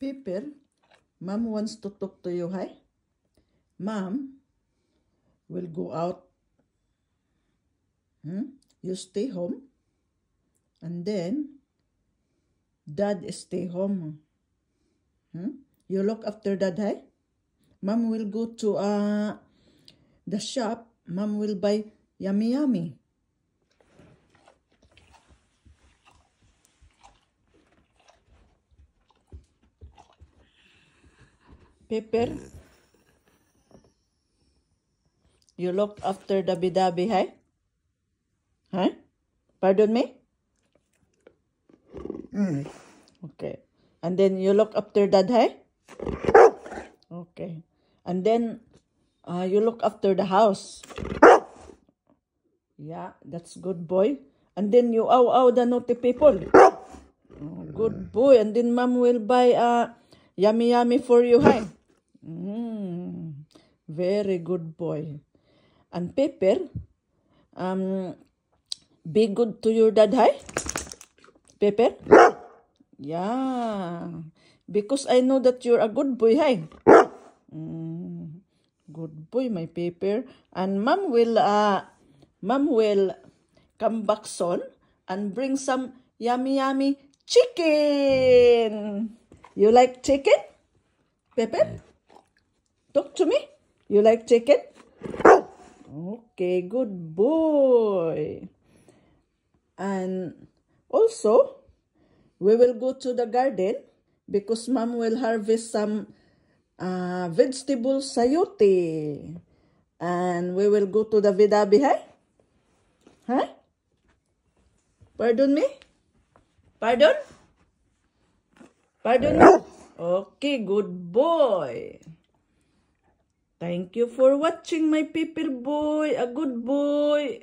Pepper, Mom wants to talk to you, hi? Mom will go out. You stay home. And then, Dad stay home. You look after Dad, hi? Mom will go to the shop. Mom will buy yummy yummy. Pepper, you look after the bidabi, hi? Huh? Pardon me? Okay. And then you look after Dad, hi? Okay. And then you look after the house. Yeah, that's good boy. And then you ow the naughty people. Oh, good boy. And then Mom will buy yummy yummy for you, hi? Very good boy. And Pepper, be good to your dad, hi? Pepper? Yeah. Because I know that you're a good boy, hi? Good boy, my Pepper. And Mom will come back soon and bring some yummy yummy chicken. You like chicken, Pepper? Talk to me. You like chicken? Okay, good boy. And also, we will go to the garden because Mom will harvest some vegetable sayote. And we will go to the Vidabi, hi? Huh? Pardon me? Pardon? Pardon me? Okay, good boy. Thank you for watching, my Pepper boy. A good boy.